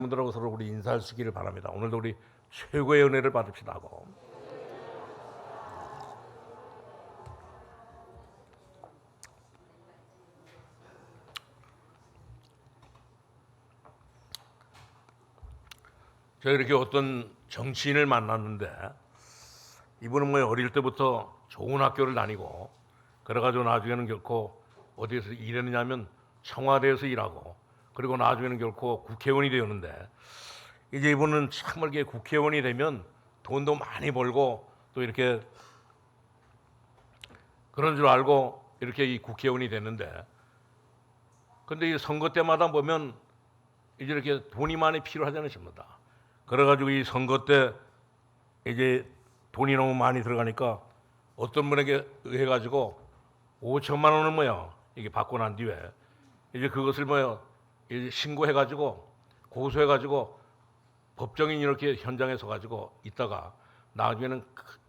분들하고 서로 우리 인사할 수 있기를 바랍니다. 오늘도 우리 최고의 은혜를 받읍시다 하고. 제가 이렇게 어떤 정치인을 만났는데 이분은 뭐 어릴 때부터 좋은 학교를 다니고 그래가지고 나중에는 결코 어디에서 일했느냐면 청와대에서 일하고 그리고 나중에는 결코 국회의원이 되었는데 이제 이분은 정말 이렇게 국회의원이 되면 돈도 많이 벌고 또 이렇게 그런 줄 알고 이렇게 이 국회의원이 됐는데 근데 이 선거 때마다 보면 이제 이렇게 돈이 많이 필요하잖아요, 전부 다. 그래가지고 이 선거 때 이제 돈이 너무 많이 들어가니까 어떤 분에게 의해가지고 5천만 원을 뭐요 이게 받고 난 뒤에 이제 그것을 뭐요 이제 신고해가지고 고소해가지고 법정인 이렇게 현장에 서가지고 있다가 나중에는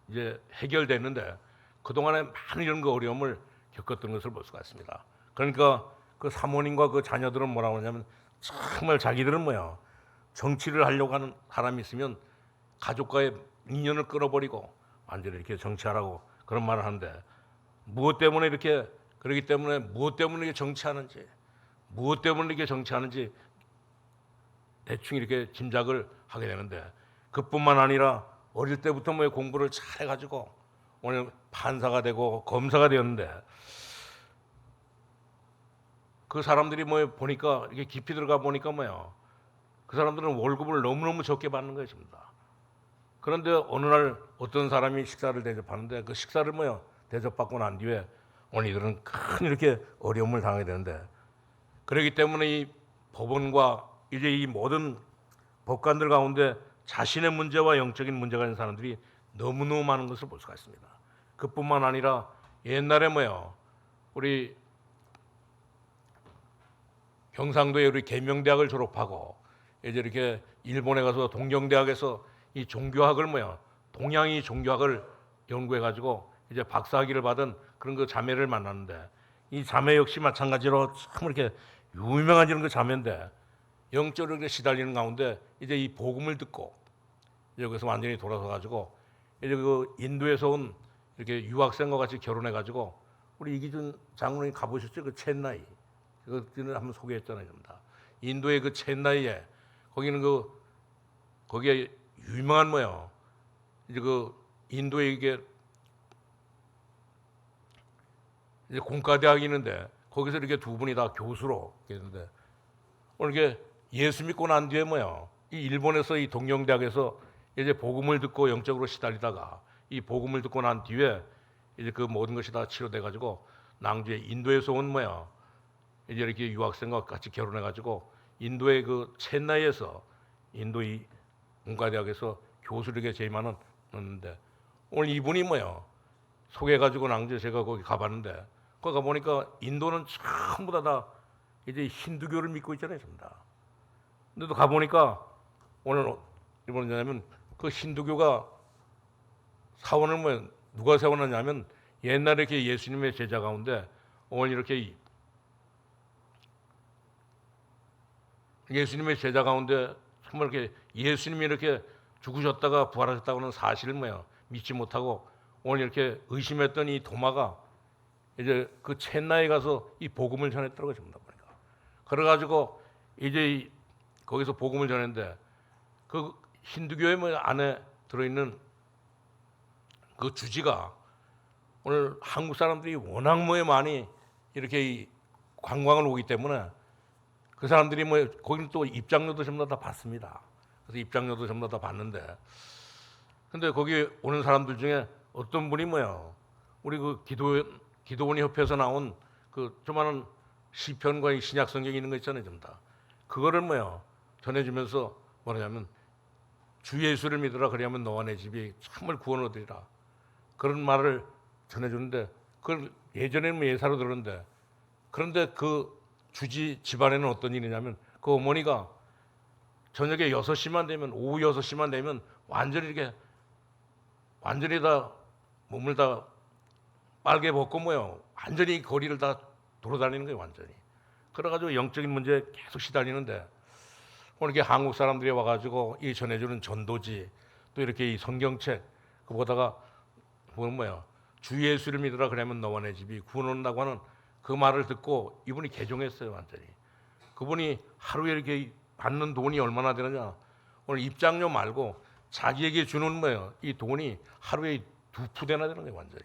이제 해결됐는데 그동안에 많은 이런 그 어려움을 겪었던 것을 볼 수가 있습니다. 그러니까 그 사모님과 그 자녀들은 뭐라고 하냐면 정말 자기들은 뭐야 정치를 하려고 하는 사람이 있으면 가족과의 인연을 끊어버리고 완전히 이렇게 정치하라고 그런 말을 하는데 무엇 때문에 이렇게 그러기 때문에 무엇 때문에 이렇게 정치하는지 무엇 때문에 이렇게 정치하는지 대충 이렇게 짐작을 하게 되는데 그뿐만 아니라 어릴 때부터 뭐 공부를 잘 해가지고 오늘 판사가 되고 검사가 되었는데 그 사람들이 뭐 보니까 이게 깊이 들어가 보니까 뭐야 그 사람들은 월급을 너무너무 적게 받는 거예요, 전부 다. 그런데 어느 날 어떤 사람이 식사를 대접하는데 그 식사를 뭐야 대접받고 난 뒤에 오늘 이들은 큰 이렇게 어려움을 당하게 되는데 그렇기 때문에 이 법원과 이제 이 모든 법관들 가운데 자신의 문제와 영적인 문제가 있는 사람들이 너무너무 많은 것을 볼 수가 있습니다. 그뿐만 아니라 옛날에 뭐요 우리 경상도에 우리 계명대학을 졸업하고 이제 이렇게 일본에 가서 동경대학에서 이 종교학을 뭐야 동양이 종교학을 연구해 가지고 이제 박사학위를 받은 그런 그 자매를 만났는데 이 자매 역시 마찬가지로 참 이렇게 유명한 이런 그 자매인데 영적으로 이렇게 시달리는 가운데 이제 이 복음을 듣고 여기서 완전히 돌아서 가지고 이제 그 인도에서 온 이렇게 유학생과 같이 결혼해 가지고 우리 이기준 장로님 가보셨죠? 그 첸나이 그거는 한번 소개했잖아요, 좀 다. 인도의 그 첸나이에 거기는 그 거기에 유명한 뭐요 이제 그 인도에 이게 이제 공과대학이 있는데 거기서 이렇게 두 분이 다 교수로 계는데 오늘 이게 예수 믿고 난 뒤에 뭐야 이 일본에서 이 동경대학에서 이제 복음을 듣고 영적으로 시달리다가 이 복음을 듣고 난 뒤에 이제 그 모든 것이 다 치료돼 가지고 낭주에 인도에서 온 뭐야 이제 이렇게 유학생과 같이 결혼해 가지고 인도의 그 첸나이에서 인도 이 공과대학에서 교수에게 재임하는 데 오늘 이분이 뭐야 소개해 가지고 낭주에 제가 거기 가봤는데 거기 가보니까 인도는 전부 다 이제 힌두교를 믿고 있잖아요, 전부 다. 근데 또 가보니까 오늘 뭐냐면 그 힌두교가 사원을 뭐 누가 세워놨냐면 옛날에 이렇게 예수님의 제자 가운데 오늘 이렇게 예수님의 제자 가운데 정말 이렇게 예수님이 이렇게 죽으셨다가 부활하셨다고는 사실을 뭐야 믿지 못하고 오늘 이렇게 의심했던 이 도마가 이제 그 첸나에 가서 이 복음을 전했더라고요, 전부 다 보니까. 그래가지고 이제 거기서 복음을 전했는데 그 힌두교의 뭐 안에 들어있는 그 주지가 오늘 한국 사람들이 워낙 뭐 많이 이렇게 관광을 오기 때문에 그 사람들이 뭐 거기는 또 입장료도 전부 다 받습니다. 그래서 입장료도 전부 다 받는데 근데 거기 오는 사람들 중에 어떤 분이 뭐야 우리 그 기도원 협회에서 나온 그 조그마한 시편과 신약 성경이 있는 거 있잖아요, 전부 다. 그거를 뭐야 전해주면서 뭐냐면 주 예수를 믿으라 그리하면 너와 내 집이 참을 구원을 얻으리라 그런 말을 전해주는데 그걸 예전에는 뭐 예사로 들었는데 그런데 그 주지 집안에는 어떤 일이냐면 그 어머니가 저녁에 6시만 되면 오후 6시만 되면 완전히 이렇게 완전히 다 몸을 다 빨개 벗고 뭐요 완전히 거리를 다 돌아다니는 거예요, 완전히. 그래가지고 영적인 문제에 계속 시달리는데 오늘 이렇게 한국 사람들이 와가지고 이 전해주는 전도지 또 이렇게 이 성경책 그보다가 그건 뭐야 주 예수를 믿으라 그러면 너와 내 집이 구원한다고 하는 그 말을 듣고 이분이 개종했어요 완전히. 그분이 하루에 이렇게 받는 돈이 얼마나 되느냐. 오늘 입장료 말고 자기에게 주는 뭐예요 이 돈이 하루에 2푸대나 되는 거예요 완전히.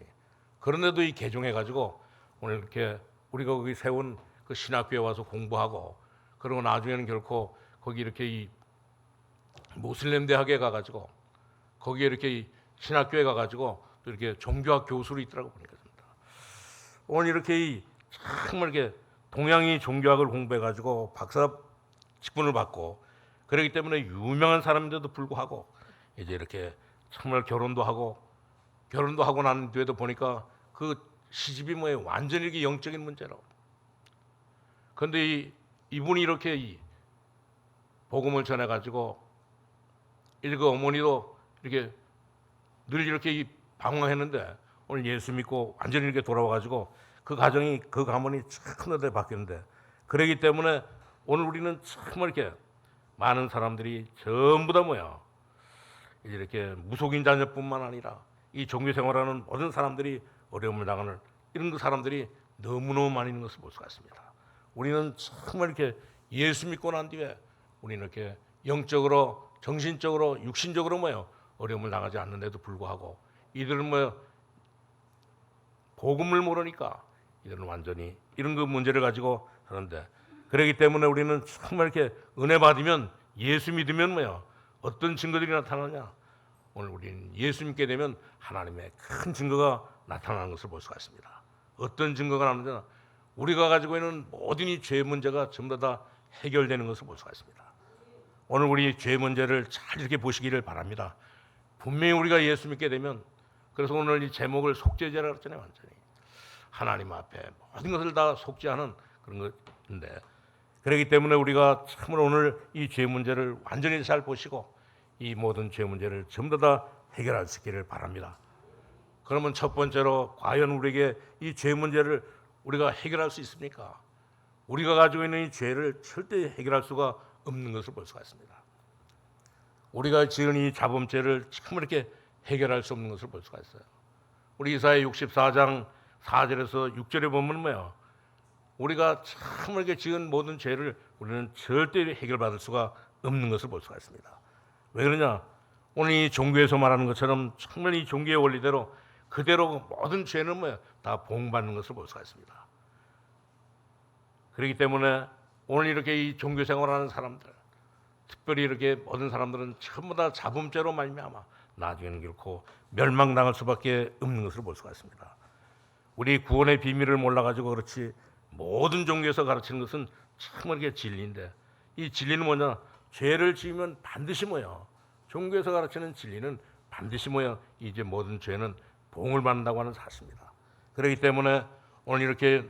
그런데도 이 개종해가지고 오늘 이렇게 우리가 거기 세운 그 신학교에 와서 공부하고 그리고 나중에는 결코 거기 이렇게 이 모슬렘 대학에 가가지고 거기에 이렇게 이 신학교에 가가지고 또 이렇게 종교학 교수로 있더라고 보니까. 오늘 이렇게 이 정말 이렇게 동양이 종교학을 공부해가지고 박사 직분을 받고 그렇기 때문에 유명한 사람인데도 불구하고 이제 이렇게 정말 결혼도 하고 난 뒤에도 보니까 그 시집이 뭐예요 완전히 이게 영적인 문제라고. 그런데 이분이 이렇게 이 복음을 전해가지고 이제 그 어머니도 이렇게 늘 이렇게 방황했는데 오늘 예수 믿고 완전히 이렇게 돌아와가지고 그 가정이 그 가문이 참 너대 바뀌는데 그러기 때문에 오늘 우리는 정말 이렇게 많은 사람들이 전부 다 뭐야 이제 이렇게 무속인 자녀뿐만 아니라 이 종교 생활하는 모든 사람들이 어려움을 당하는 이런 그 사람들이 너무너무 많이 있는 것을 볼 수가 있습니다. 우리는 정말 이렇게 예수 믿고 난 뒤에 우리는 이렇게 영적으로 정신적으로 육신적으로 뭐요 어려움을 당하지 않는데도 불구하고 이들은 뭐 복음을 모르니까 이들은 완전히 이런 그 문제를 가지고 하는데 그렇기 때문에 우리는 정말 이렇게 은혜 받으면 예수 믿으면 뭐야 어떤 증거들이 나타나냐. 오늘 우리는 예수 믿게 되면 하나님의 큰 증거가 나타나는 것을 볼 수가 있습니다. 어떤 증거가 나오느냐 우리가 가지고 있는 모든 이 죄 문제가 전부 다 해결되는 것을 볼 수가 있습니다. 오늘 우리 죄 문제를 잘 이렇게 보시기를 바랍니다. 분명히 우리가 예수 믿게 되면 그래서 오늘 이 제목을 속죄제라고 했잖아요. 완전히 하나님 앞에 모든 것을 다 속죄하는 그런 것인데 그렇기 때문에 우리가 참으로 오늘 이 죄 문제를 완전히 잘 보시고 이 모든 죄 문제를 전부 다 해결할 수 있기를 바랍니다. 그러면 첫 번째로 과연 우리에게 이 죄 문제를 우리가 해결할 수 있습니까? 우리가 가지고 있는 이 죄를 절대 해결할 수가 없는 것을 볼 수가 있습니다. 우리가 지은 이 자범죄를 참 이렇게 해결할 수 없는 것을 볼 수가 있어요. 우리 이사야 64장 4절에서 6절에 보면 뭐예요? 우리가 참 이렇게 지은 모든 죄를 우리는 절대 해결받을 수가 없는 것을 볼 수가 있습니다. 왜 그러냐? 오늘 이 종교에서 말하는 것처럼 정말 이 종교의 원리대로 그대로 모든 죄는 뭐예요? 다 보응받는 것을 볼 수가 있습니다. 그렇기 때문에 오늘 이렇게 이 종교 생활하는 사람들 특별히 이렇게 모든 사람들은 전부 다 자범죄로 말미암아 나중에는 결코 멸망당할 수밖에 없는 것을 볼 수가 있습니다. 우리 구원의 비밀을 몰라가지고 그렇지 모든 종교에서 가르치는 것은 정말 이게 진리인데 이 진리는 뭐냐? 죄를 지으면 반드시 뭐야? 종교에서 가르치는 진리는 반드시 뭐야? 이제 모든 죄는 보응을 받는다고 하는 사실입니다. 그렇기 때문에 오늘 이렇게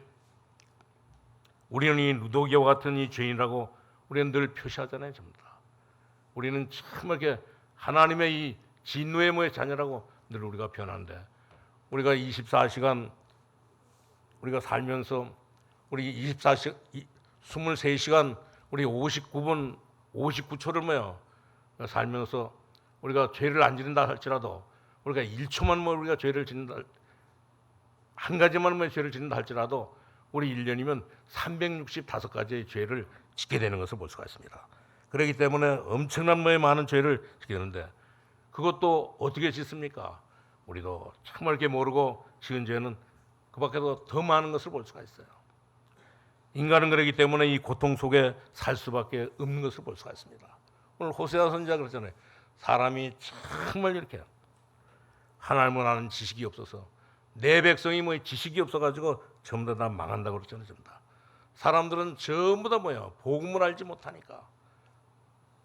우리는 이 루도기와 같은 이 죄인이라고 우리는 늘 표시하잖아요. 전부 다. 우리는 정말 이렇게 하나님의 이 진노의 뭐의 자녀라고 늘 우리가 표현하는데 우리가 24시간 우리가 살면서 우리 23시간 우리 59분 59초를 뭐요 살면서 우리가 죄를 안 지른다 할지라도 우리가 1초만 뭐 우리가 죄를 짓는다 한 가지만 뭐 죄를 짓는다 할지라도 우리 1년이면 365가지의 죄를 짓게 되는 것을 볼 수가 있습니다. 그렇기 때문에 엄청난 뭐의 많은 죄를 짓게 되는데 그것도 어떻게 짓습니까? 우리도 정말 이렇게 모르고 지은 죄는 그 밖에도 더 많은 것을 볼 수가 있어요. 인간은 그렇기 때문에 이 고통 속에 살 수밖에 없는 것을 볼 수가 있습니다. 오늘 호세아 선지자가 그랬잖아요. 사람이 정말 이렇게 하나님을 아는 지식이 없어서 내 백성이 뭐 지식이 없어가지고 전부 다 망한다고 그랬잖아요. 전부 다. 사람들은 전부 다 뭐야 복음을 알지 못하니까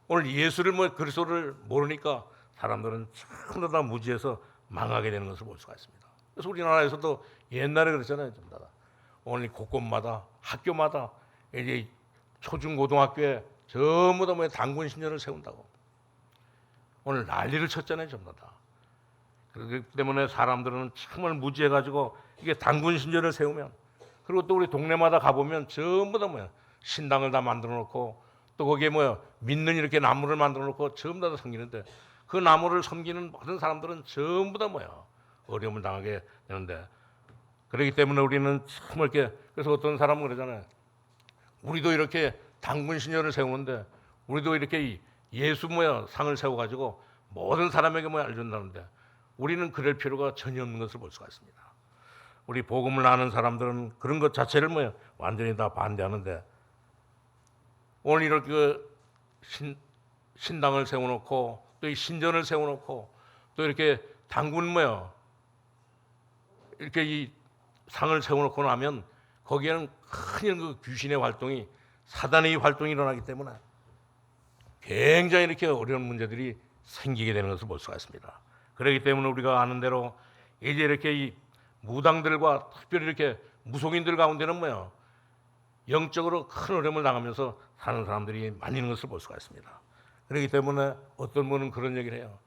오늘 예수를 뭐 그리스도를 모르니까 사람들은 전부 다 무지해서 망하게 되는 것을 볼 수가 있습니다. 그래서 우리나라에서도 옛날에 그랬잖아요. 전부 다. 오늘 곳곳마다 학교마다 이제 초중고등학교에 전부 다 뭐 단군 신전을 세운다고 오늘 난리를 쳤잖아요. 전부 다. 그렇기 때문에 사람들은 정말 무지해가지고 이게 단군 신전을 세우면 그리고 또 우리 동네마다 가보면 전부 다 뭐야 신당을 다 만들어 놓고 또 거기에 뭐야 믿는 이렇게 나무를 만들어 놓고 전부 다 섬기는데 그 나무를 섬기는 모든 사람들은 전부 다 뭐야 어려움을 당하게 되는데 그렇기 때문에 우리는 참 이렇게 그래서 어떤 사람은 그러잖아요. 우리도 이렇게 당군 신녀를 세우는데 우리도 이렇게 예수 뭐야 상을 세워가지고 모든 사람에게 뭐야 알려준다는데 우리는 그럴 필요가 전혀 없는 것을 볼 수가 있습니다. 우리 복음을 아는 사람들은 그런 것 자체를 뭐야 완전히 다 반대하는데 오늘 이렇게 신당을 세워놓고 또 이 신전을 세워놓고 또 이렇게 당군 뭐야 이렇게 이 상을 세워놓고 나면 거기에는 큰 그 귀신의 활동이 사단의 활동이 일어나기 때문에 굉장히 이렇게 어려운 문제들이 생기게 되는 것을 볼 수가 있습니다. 그렇기 때문에 우리가 아는 대로 이제 이렇게 이 무당들과 특별히 이렇게 무속인들 가운데는 뭐야 영적으로 큰 어려움을 당하면서 사는 사람들이 많이 있는 것을 볼 수가 있습니다. 그렇기 때문에 어떤 분은 그런 얘기를 해요.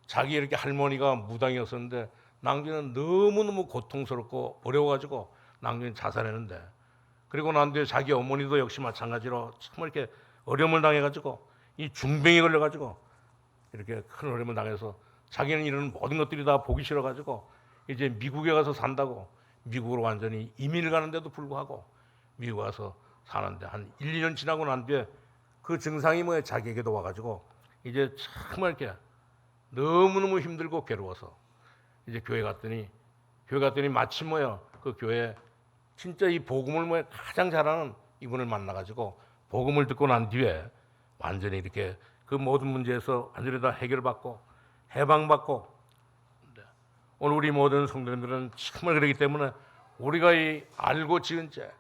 자기 이렇게 할머니가 무당이었었는데 낭귀는 너무너무 고통스럽고 어려워가지고 낭귀는 자살했는데 그리고 난 뒤에 자기 어머니도 역시 마찬가지로 참 이렇게 어려움을 당해가지고 이 중병이 걸려가지고 이렇게 큰 어려움을 당해서 자기는 이런 모든 것들이 다 보기 싫어가지고 이제 미국에 가서 산다고 미국으로 완전히 이민을 가는데도 불구하고 미국 가서 사는데 한 1, 2년 지나고 난 뒤에 그 증상이 뭐야 자기에게도 와가지고 이제 정말 이렇게 너무너무 힘들고 괴로워서 이제 교회 갔더니 마침 뭐야 그 교회 진짜 이 복음을 뭐 가장 잘하는 이분을 만나가지고 복음을 듣고 난 뒤에 완전히 이렇게 그 모든 문제에서 완전히 다 해결받고 해방받고 오늘 우리 모든 성도님들은 정말 그렇기 때문에 우리가 이 알고 지은 죄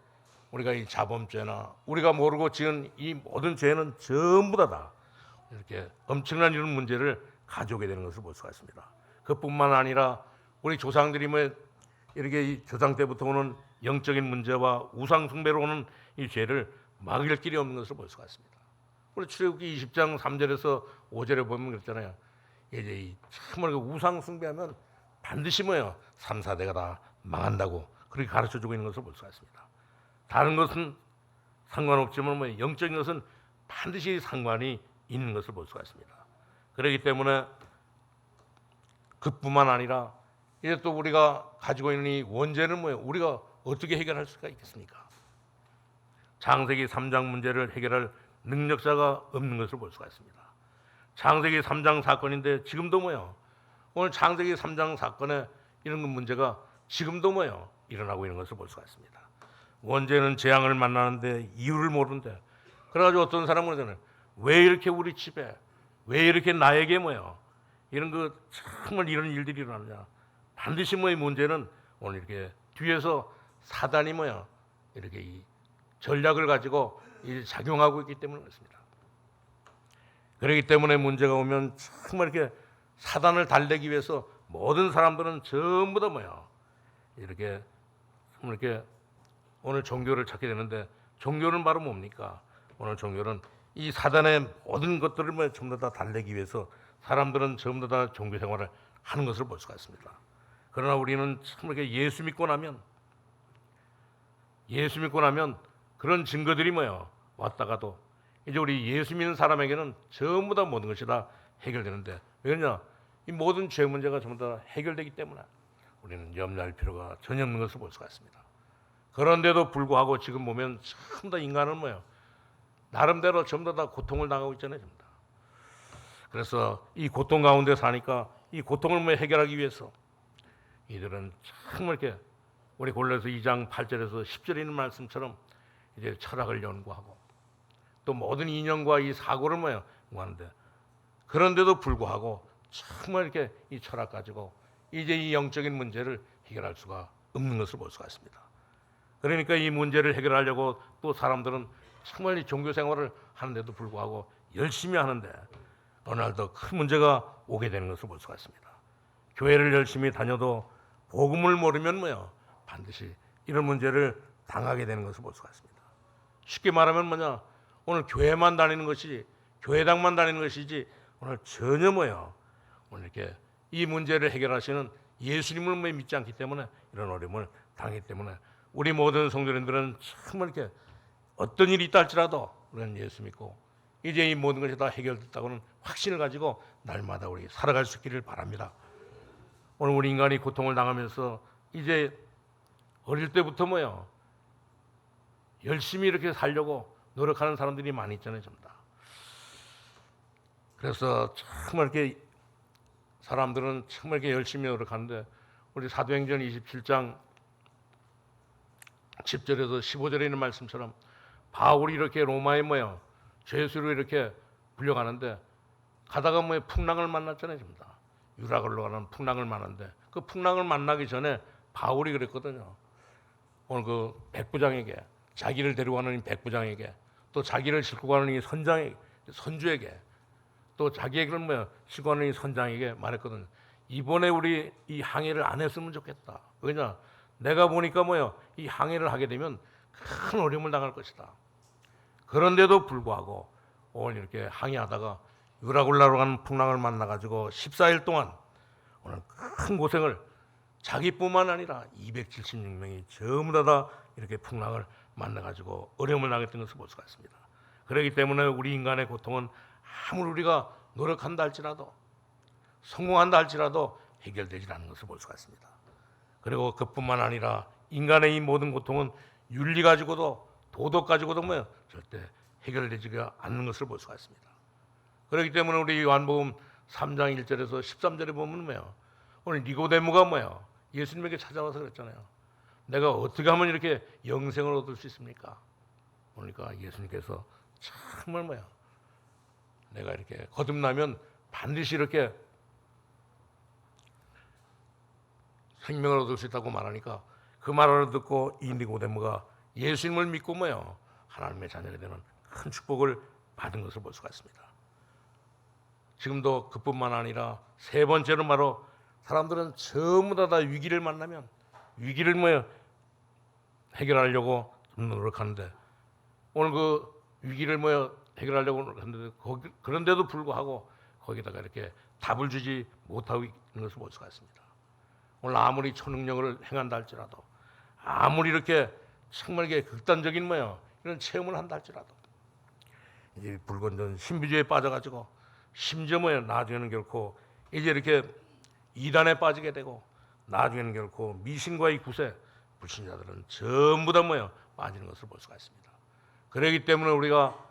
우리가 이 자범죄나 우리가 모르고 지은 이 모든 죄는 전부 다 이렇게 엄청난 이런 문제를 가져오게 되는 것을 볼 수가 있습니다. 그뿐만 아니라 우리 조상들이 뭐 이렇게 이 조상 때부터 오는 영적인 문제와 우상 숭배로 오는 이 죄를 막을 길이 없는 것을 볼 수가 있습니다. 우리 출애굽기 20장 3절에서 5절에 보면 그랬잖아요. 이제 이 정말 그 우상 숭배하면 반드시 뭐예요? 3, 4대가 다 망한다고 그렇게 가르쳐주고 있는 것을 볼 수가 있습니다. 다른 것은 상관없지만 뭐 영적인 것은 반드시 상관이 있는 것을 볼 수가 있습니다. 그렇기 때문에 그뿐만 아니라 이제 또 우리가 가지고 있는 이 원죄는 뭐예요? 우리가 어떻게 해결할 수가 있겠습니까? 창세기 3장 문제를 해결할 능력자가 없는 것을 볼 수가 있습니다. 창세기 3장 사건인데 지금도 뭐예요? 오늘 창세기 3장 사건에 이런 문제가 지금도 뭐예요? 일어나고 있는 것을 볼 수가 있습니다. 원죄는 재앙을 만나는데 이유를 모르는데 그래가지고 어떤 사람은 그러잖아요. 왜 이렇게 우리 집에 왜 이렇게 나에게 뭐예요? 이런 그 정말 이런 일들이 일어나느냐? 반드시 뭐의 문제는 오늘 이렇게 뒤에서 사단이 뭐야 이렇게 이 전략을 가지고 작용하고 있기 때문에 그렇습니다. 그렇기 때문에 문제가 오면 정말 이렇게 사단을 달래기 위해서 모든 사람들은 전부 다 뭐야 이렇게 오늘 종교를 찾게 되는데 종교는 바로 뭡니까? 오늘 종교는 이 사단의 모든 것들을 뭐 전부 다 달래기 위해서 사람들은 전부 다 종교 생활을 하는 것을 볼 수가 있습니다. 그러나 우리는 참 이렇게 예수 믿고 나면 그런 증거들이 뭐예요? 왔다가도 이제 우리 예수 믿는 사람에게는 전부 다 모든 것이 다 해결되는데 왜냐? 이 모든 죄 문제가 전부 다 해결되기 때문에 우리는 염려할 필요가 전혀 없는 것을 볼 수가 있습니다. 그런데도 불구하고 지금 보면 전부 다 인간은 뭐예요? 나름대로 전부 다 고통을 당하고 있잖아요. 전부 다. 그래서 이 고통 가운데 사니까 이 고통을 뭐 해결하기 위해서 이들은 정말 이렇게 우리 골로새 2장 8절에서 10절에 있는 말씀처럼 이제 철학을 연구하고 또 모든 인연과 이 사고를 뭐예요? 하는데 그런데도 불구하고 정말 이렇게 이 철학 가지고 이제 이 영적인 문제를 해결할 수가 없는 것을 볼 수가 있습니다. 그러니까 이 문제를 해결하려고 또 사람들은 정말 이 종교 생활을 하는데도 불구하고 열심히 하는데 어느 날 더 큰 문제가 오게 되는 것을 볼 수가 있습니다. 교회를 열심히 다녀도 복음을 모르면 뭐요? 반드시 이런 문제를 당하게 되는 것을 볼 수가 있습니다. 쉽게 말하면 뭐냐? 오늘 교회만 다니는 것이 교회당만 다니는 것이지 오늘 전혀 뭐요? 오늘 이렇게 이 문제를 해결하시는 예수님을 뭐 믿지 않기 때문에 이런 어려움을 당하기 때문에 우리 모든 성도님들은 정말 이렇게 어떤 일이 있다 할지라도 우리는 예수 믿고 이제 이 모든 것이 다 해결됐다고는 확신을 가지고 날마다 우리 살아갈 수 있기를 바랍니다. 오늘 우리 인간이 고통을 당하면서 이제 어릴 때부터 열심히 이렇게 살려고 노력하는 사람들이 많이 있잖아요, 전부 다. 그래서 정말 이렇게 사람들은 정말 이렇게 열심히 노력하는데 우리 사도행전 27장 10절에서 15절에 있는 말씀처럼 바울이 이렇게 로마에 죄수로 이렇게 불려가는데 가다가 풍랑을 만났잖아요, 전부 다. 유락을로 가는 풍랑을 만났는데 그 풍랑을 만나기 전에 바울이 그랬거든요. 오늘 그 백부장에게, 자기를 데려가는 백부장에게, 또 자기를 싣고 가는 이 선주에게, 또 자기에게를 싣고 가는 이 선장에게 말했거든요. 이번에 우리 이 항해를 안 했으면 좋겠다. 왜냐? 내가 보니까 이 항해를 하게 되면 큰 어려움을 당할 것이다. 그런데도 불구하고 오늘 이렇게 항해하다가 유라굴라로 가는 풍랑을 만나가지고 14일 동안 오늘 큰 고생을, 자기뿐만 아니라 276명이 전부 다 이렇게 풍랑을 만나가지고 어려움을 당했던 것을 볼 수가 있습니다. 그렇기 때문에 우리 인간의 고통은 아무리 우리가 노력한다 할지라도, 성공한다 할지라도 해결되지 않는 것을 볼 수가 있습니다. 그리고 그뿐만 아니라 인간의 이 모든 고통은 윤리 가지고도, 도덕 가지고도 절대 해결되지가 않는 것을 볼 수가 있습니다. 그렇기 때문에 우리 요한복음 3장 1절에서 13절에 보면 오늘 니고데모가 예수님에게 찾아와서 그랬잖아요. 내가 어떻게 하면 이렇게 영생을 얻을 수 있습니까? 그러니까 예수님께서 정말 내가 이렇게 거듭나면 반드시 이렇게 생명을 얻을 수 있다고 말하니까 그 말을 듣고 이 니고데모가 예수님을 믿고 하나님의 자녀가 되는 큰 축복을 받은 것을 볼 수가 있습니다. 지금도 그뿐만 아니라 세 번째로 바로 사람들은 전부 다 위기를 만나면 위기를 해결하려고 노력하는데 오늘 그 위기를 해결하려고 노력하는데 그런데도 불구하고 거기다가 이렇게 답을 주지 못하고 있는 것을 볼 수가 있습니다. 오늘 아무리 초능력을 행한다 할지라도, 아무리 이렇게 정말 이게 극단적인 이런 체험을 한다 할지라도 이제 불건전 신비주의에 빠져가지고 심지어 나중에는 결코 이제 이렇게 이단에 빠지게 되고 나중에는 결코 미신과의 구세, 불신자들은 전부 다 빠지는 것을 볼 수가 있습니다. 그렇기 때문에 우리가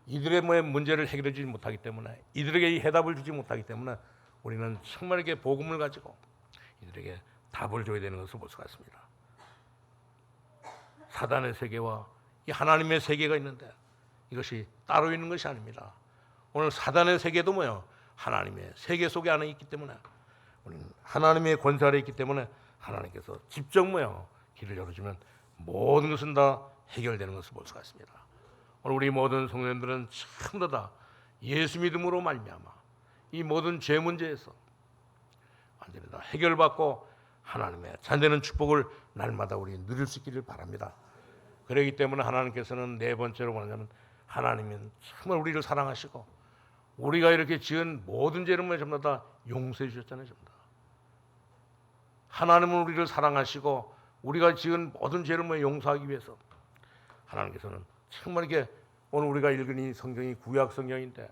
이들의 문제를 해결해 주지 못하기 때문에, 이들에게 이 해답을 주지 못하기 때문에 우리는 정말 이렇게 복음을 가지고 이들에게 답을 줘야 되는 것을 볼 수가 있습니다. 사단의 세계와 이 하나님의 세계가 있는데 이것이 따로 있는 것이 아닙니다. 오늘 사단의 세계도 하나님의 세계 속에 안에 있기 때문에, 우리는 하나님의 권세 아래 있기 때문에 하나님께서 직접 길을 열어주면 모든 것은 다 해결되는 것을 볼 수가 있습니다. 오늘 우리 모든 성도님들은 전부 다 예수 믿음으로 말미암아 이 모든 죄 문제에서 완전히 다 해결받고 하나님의 잔되는 축복을 날마다 우리 누릴 수 있기를 바랍니다. 그렇기 때문에 하나님께서는 네 번째로 뭐냐면 하나님은 정말 우리를 사랑하시고 우리가 이렇게 지은 모든 죄를 전부 다 용서해 주셨잖아요. 전부 다. 하나님은 우리를 사랑하시고 우리가 지은 모든 죄를 용서하기 위해서 하나님께서는 정말 이렇게 오늘 우리가 읽은 이 성경이 구약 성경인데,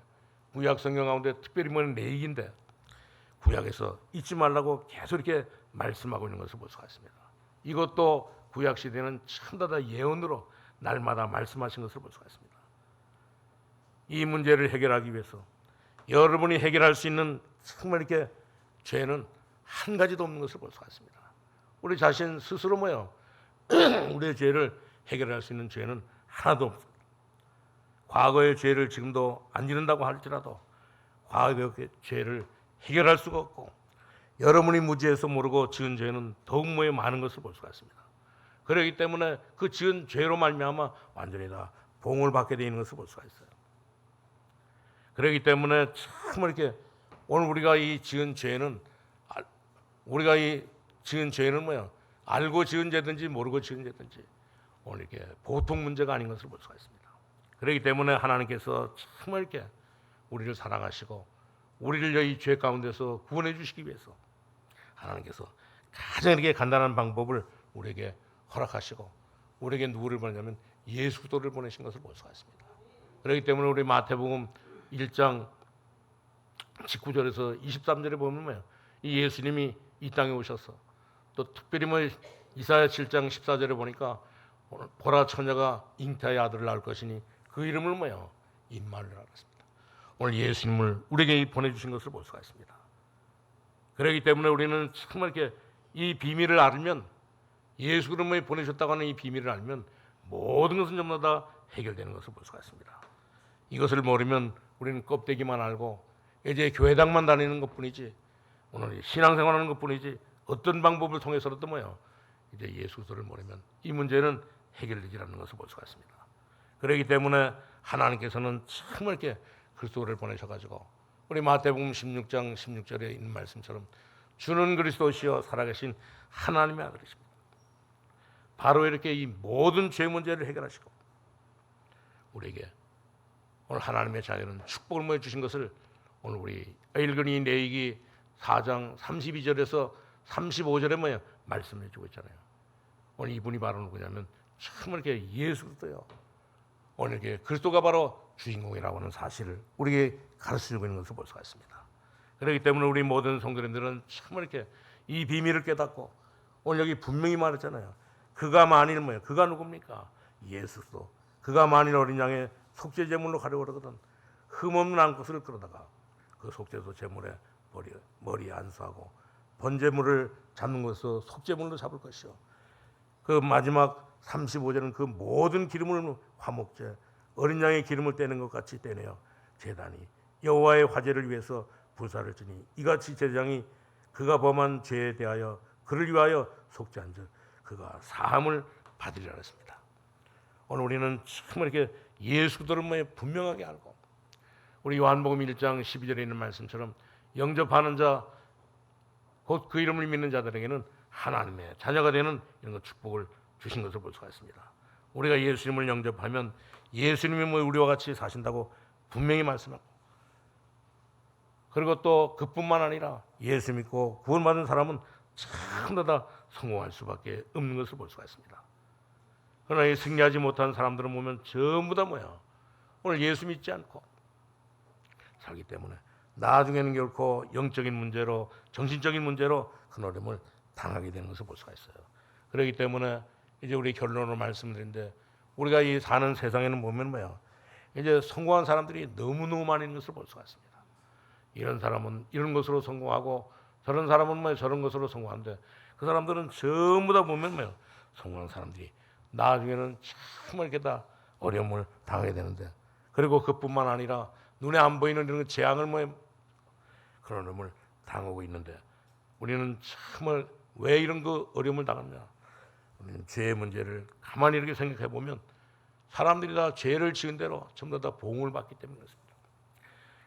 구약 성경 가운데 특별히 레위기인데 구약에서 잊지 말라고 계속 이렇게 말씀하고 있는 것을 볼 수가 있습니다. 이것도 구약 시대는 전부 다 예언으로 날마다 말씀하신 것을 볼 수가 있습니다. 이 문제를 해결하기 위해서 여러분이 해결할 수 있는 정말 이렇게 죄는 한 가지도 없는 것을 볼 수가 있습니다. 우리 자신 스스로 우리의 죄를 해결할 수 있는 죄는 하나도 없습니다. 과거의 죄를 지금도 안 지른다고 할지라도 과거의 죄를 해결할 수가 없고, 여러분이 무지해서 모르고 지은 죄는 더욱 많은 것을 볼 수가 있습니다. 그렇기 때문에 그 지은 죄로 말미암아 완전히 다 봉을 받게 되는 것을 볼 수가 있어요. 그렇기 때문에 정말 이렇게 오늘 우리가 이 지은 죄는 알고 지은 죄든지 모르고 지은 죄든지 오늘 이렇게 보통 문제가 아닌 것을 볼 수가 있습니다. 그렇기 때문에 하나님께서 정말 이렇게 우리를 사랑하시고 우리를 이 죄 가운데서 구원해 주시기 위해서 하나님께서 가장 이렇게 간단한 방법을 우리에게 허락하시고 우리에게 누구를 보내냐면 예수 그리스도를 보내신 것을 볼 수가 있습니다. 그렇기 때문에 우리 마태복음 1장 19절에서 23절에 보면 뭐예요? 이 예수님이 이 땅에 오셔서 또 특별히 뭐 이사야 7장 14절에 보니까 보라 처녀가 잉태의 아들을 낳을 것이니 그 이름을 뭐예요? 임마누엘이라고 했습니다. 오늘 예수님을 우리에게 보내주신 것을 볼 수가 있습니다. 그렇기 때문에 우리는 정말 이렇게 이 비밀을 알면, 예수 그리스도를 보내셨다고 하는 이 비밀을 알면 모든 것은 전부 다 해결되는 것을 볼 수가 있습니다. 이것을 모르면 우리는 껍데기만 알고 이제 교회당만 다니는 것뿐이지, 오늘 신앙생활하는 것뿐이지 어떤 방법을 통해서라도 뭐요, 이제 예수 그리스도를 모르면 이 문제는 해결되지 않는 것을 볼 수가 있습니다. 그렇기 때문에 하나님께서는 정말 이렇게 그리스도를 보내셔가지고 우리 마태복음 16장 16절에 있는 말씀처럼 주는 그리스도시여 살아계신 하나님의 아들이십니다. 바로 이렇게 이 모든 죄 문제를 해결하시고 우리에게 오늘 하나님의 자녀는 축복을 모여 주신 것을 오늘 우리 읽은이 내이기 4장 32절에서 35절에 뭐예요? 말씀해 주고 있잖아요. 오늘 이분이 바로 누구냐면 정말 이렇게 예수 그리스도요. 오늘 이렇게 그리스도가 바로 주인공이라고 하는 사실을 우리에게 가르쳐주고 있는 것을 볼 수가 있습니다. 그렇기 때문에 우리 모든 성도님들은 정말 이렇게 이 비밀을 깨닫고, 오늘 여기 분명히 말했잖아요. 그가 만일 뭐예요? 그가 누굽니까? 예수 그리스도. 그가 만일 어린 양의 속죄 제물로 가려고 그러거든 흠없는 암것을 끌어다가 그 속죄소 제물에 머리에 안수하고 번제물을 잡는 것으로 속죄물로 잡을 것이요. 그 마지막 35절은 그 모든 기름을 화목제 어린 양의 기름을 떼는 것 같이 떼내어 제단이 여호와의 화제를 위해서 불사를 지니 이같이 제장이 그가 범한 죄에 대하여 그를 위하여 속죄한즉 그가 사함을 받으리라 했습니다. 오늘 우리는 정말 이렇게 예수 그리스도를 분명하게 알고, 우리 요한복음 1장 12절에 있는 말씀처럼 영접하는 자 곧 그 이름을 믿는 자들에게는 하나님의 자녀가 되는 이런 축복을 주신 것을 볼 수가 있습니다. 우리가 예수님을 영접하면 예수님이 우리와 같이 사신다고 분명히 말씀하고, 그리고 또 그뿐만 아니라 예수 믿고 구원받은 사람은 전부 다 성공할 수밖에 없는 것을 볼 수가 있습니다. 그러나 이 승리하지 못한 사람들은 보면 전부 다 뭐야? 오늘 예수 믿지 않고 살기 때문에 나중에는 결코 영적인 문제로, 정신적인 문제로 큰 어려움을 당하게 되는 것을 볼 수가 있어요. 그렇기 때문에 이제 우리 결론으로 말씀드리는데, 우리가 이 사는 세상에는 보면 뭐야? 이제 성공한 사람들이 너무너무 많이 있는 것을 볼 수가 있습니다. 이런 사람은 이런 것으로 성공하고 저런 사람은 뭐 저런 것으로 성공하는데, 그 사람들은 전부 다 보면 뭐야? 성공한 사람들이 나중에는 정말 이렇게 다 어려움을 당하게 되는데, 그리고 그뿐만 아니라 눈에 안 보이는 이런 재앙을 그런 어려움을 당하고 있는데, 우리는 정말 왜 이런 그 어려움을 당하느냐? 우리는 죄의 문제를 가만히 이렇게 생각해 보면 사람들이 다 죄를 지은 대로 전부 다 보응을 받기 때문에 그렇습니다.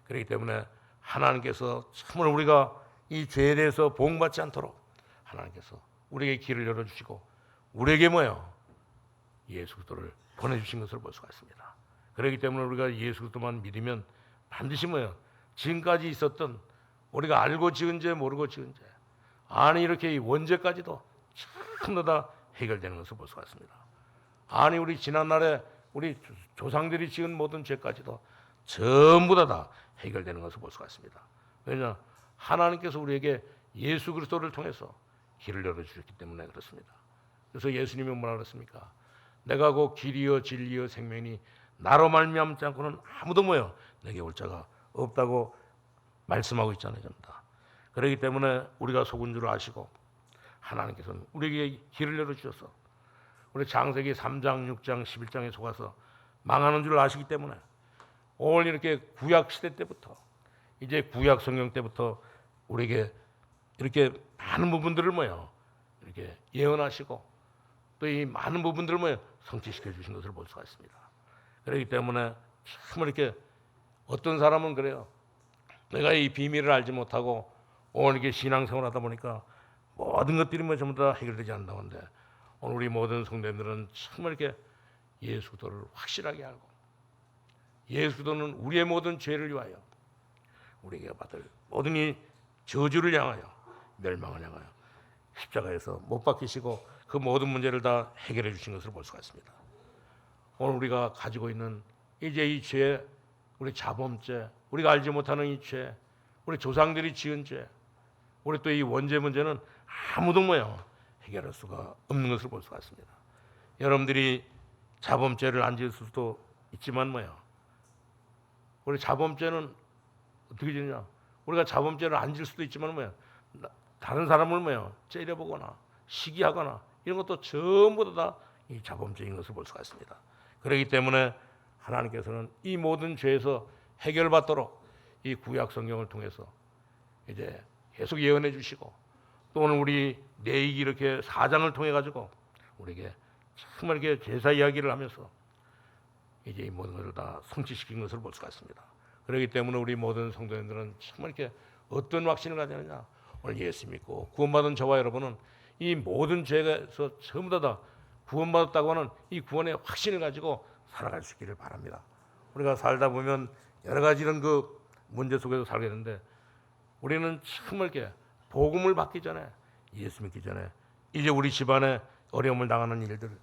그렇기 때문에 하나님께서 정말 우리가 이 죄에 대해서 보응받지 않도록 하나님께서 우리에게 길을 열어주시고 우리에게 예수 그리스도를 보내주신 것을 볼 수가 있습니다. 그렇기 때문에 우리가 예수 그리스도만 믿으면 반드시 지금까지 있었던 우리가 알고 지은 죄 모르고 지은 죄, 아니 이렇게 이 원죄까지도 전부 다 해결되는 것을 볼 수가 있습니다. 아니 우리 지난날에 우리 조상들이 지은 모든 죄까지도 전부 다 해결되는 것을 볼 수가 있습니다. 왜냐? 하나님께서 우리에게 예수 그리스도를 통해서 길을 열어주셨기 때문에 그렇습니다. 그래서 예수님이 뭐라 그랬습니까? 내가 곧 길이요 진리요 생명이니 나로 말미암지 않고는 아무도 내게 올 자가 없다고 말씀하고 있잖아요. 전부 다. 그렇기 때문에 우리가 속은 줄 아시고 하나님께서는 우리에게 길을 열어주셔서 우리 창세기 3장, 6장, 11장에 속아서 망하는 줄 아시기 때문에 오늘 이렇게 구약 시대 때부터, 이제 구약 성경 때부터 우리에게 이렇게 많은 부분들을 이렇게 예언하시고 또 이 많은 부분들을 성취시켜 주신 것을 볼 수가 있습니다. 그렇기 때문에 참 이렇게 어떤 사람은 그래요. 내가 이 비밀을 알지 못하고 오늘 이렇게 신앙생활하다 보니까 모든 것들이 전부 다 해결되지 않는다고 하는데, 오늘 우리 모든 성도님들은 정말 이렇게 예수 그리스도를 확실하게 알고 예수 그리스도는 우리의 모든 죄를 위하여 우리에게 받을 모든 이 저주를 향하여 멸망을 향하여 십자가에서 못 박히시고 그 모든 문제를 다 해결해 주신 것을 볼 수가 있습니다. 오늘 우리가 가지고 있는 이제 이 죄, 우리 자범죄, 우리가 알지 못하는 이 죄, 우리 조상들이 지은 죄, 우리 또 이 원죄 문제는 아무도 해결할 수가 없는 것을 볼 수가 있습니다. 여러분들이 자범죄를 안 지을 수도 있지만 우리 자범죄는 어떻게 지느냐? 우리가 자범죄를 안 지을 수도 있지만 다른 사람을 째려보거나 시기하거나 이런 것도 전부 다 이 자범죄인 것을 볼 수가 있습니다. 그렇기 때문에 하나님께서는 이 모든 죄에서 해결받도록 이 구약 성경을 통해서 이제 계속 예언해 주시고, 또는 우리 내기 이렇게 4장을 통해 가지고 우리에게 정말 이렇게 제사 이야기를 하면서 이제 이 모든 것을 다 성취시킨 것을 볼 수가 있습니다. 그렇기 때문에 우리 모든 성도님들은 정말 이렇게 어떤 확신을 가져야 하느냐? 오늘 예수 믿고 구원받은 저와 여러분은 이 모든 죄에서 전부 다 구원받았다고 하는 이 구원의 확신을 가지고 살아갈 수 있기를 바랍니다. 우리가 살다 보면 여러 가지 이런 그 문제 속에서 살겠는데, 우리는 정말 이렇게 복음을 받기 전에, 예수 믿기 전에 이제 우리 집안에 어려움을 당하는 일들,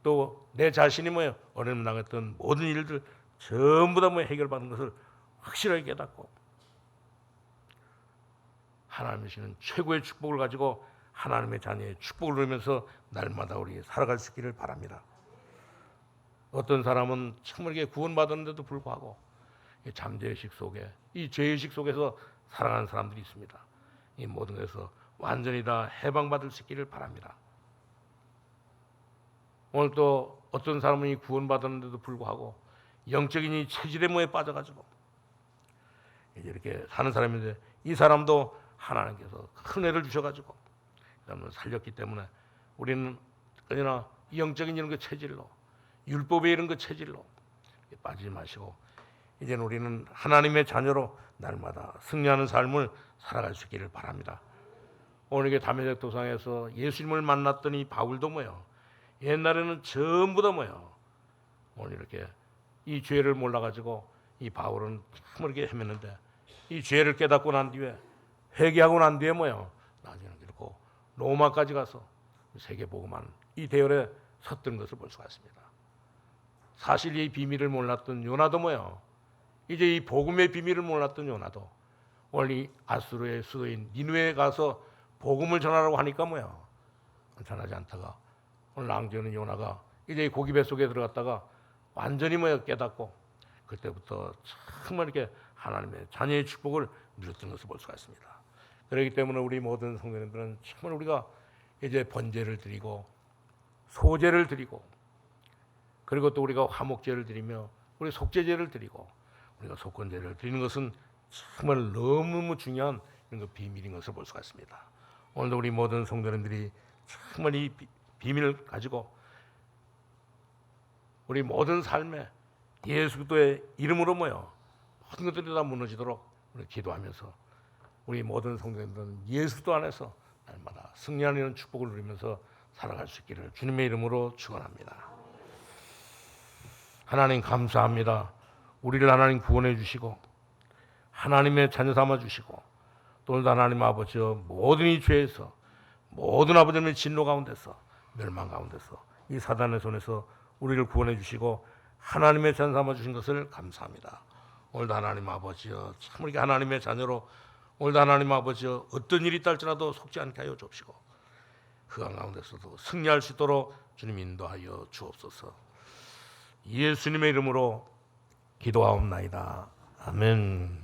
또 내 자신이 어려움을 당했던 모든 일들 전부 다 해결받는 것을 확실하게 깨닫고, 하나님이 주시는 최고의 축복을 가지고 하나님의 자녀의 축복을 누리면서 날마다 우리 살아갈 수 있기를 바랍니다. 어떤 사람은 정말 구원받았는데도 불구하고 잠재의식 속에, 이 죄의식 속에서 살아가는 사람들이 있습니다. 이 모든 것에서 완전히 다 해방받을 수 있기를 바랍니다. 오늘 또 어떤 사람은 이 구원받았는데도 불구하고 영적인 이 체질의 빠져가지고 이제 이렇게 사는 사람인데, 이 사람도 하나님께서 큰 애를 주셔가지고 살렸기 때문에 우리는 그러나 영적인 이런 그 체질로, 율법의 이런 그 체질로 빠지지 마시고, 이제는 우리는 하나님의 자녀로 날마다 승리하는 삶을 살아갈 수 있기를 바랍니다. 오늘 이게 다메섹 도상에서 예수님을 만났던 이 바울도 옛날에는 전부 다 오늘 이렇게 이 죄를 몰라가지고 이 바울은 참 이렇게 헤맸는데, 이 죄를 깨닫고 난 뒤에, 회개하고 난 뒤에 나중에는 그렇고 로마까지 가서 세계복음하는 이 대열에 섰던 것을 볼 수가 있습니다. 사실 이 비밀을 몰랐던 요나도 이제 이 복음의 비밀을 몰랐던 요나도 오늘 이 아수르의 수도인 니느웨에 가서 복음을 전하라고 하니까 전하지 않다가 오늘 낭주하는 요나가 이제 고기 뱃속에 들어갔다가 완전히 깨닫고, 그때부터 정말 이렇게 하나님의 자녀의 축복을 누렸던 것을 볼 수가 있습니다. 그렇기 때문에 우리 모든 성도님들은 정말 우리가 이제 번제를 드리고 소제를 드리고, 그리고 또 우리가 화목제를 드리며 우리 속죄제를 드리고 우리가 속건제를 드리는 것은 정말 너무너무 중요한 이런 비밀인 것을 볼 수가 있습니다. 오늘도 우리 모든 성도님들이 정말 이 비밀을 가지고 우리 모든 삶에 예수 그리스도의 이름으로 모든 것들이 다 무너지도록 우리 기도하면서 우리 모든 성도님들은 예수 그리스도 안에서 날마다 승리하는 이런 축복을 누리면서 살아갈 수 있기를 주님의 이름으로 축원합니다. 하나님 감사합니다. 우리를 하나님 구원해 주시고 하나님의 자녀 삼아 주시고, 또 하나님 아버지여 모든 이 죄에서, 모든 아버지의 진노 가운데서, 멸망 가운데서 이 사단의 손에서 우리를 구원해 주시고 하나님의 자녀 삼아 주신 것을 감사합니다. 오늘도 하나님 아버지여 참 우리가 하나님의 자녀로, 오늘도 하나님 아버지여 어떤 일이 있달지라도 속지 않게 하여 주옵시고 흑암 가운데서도 승리할 수 있도록 주님 인도하여 주옵소서. 예수님의 이름으로 기도하옵나이다. 아멘.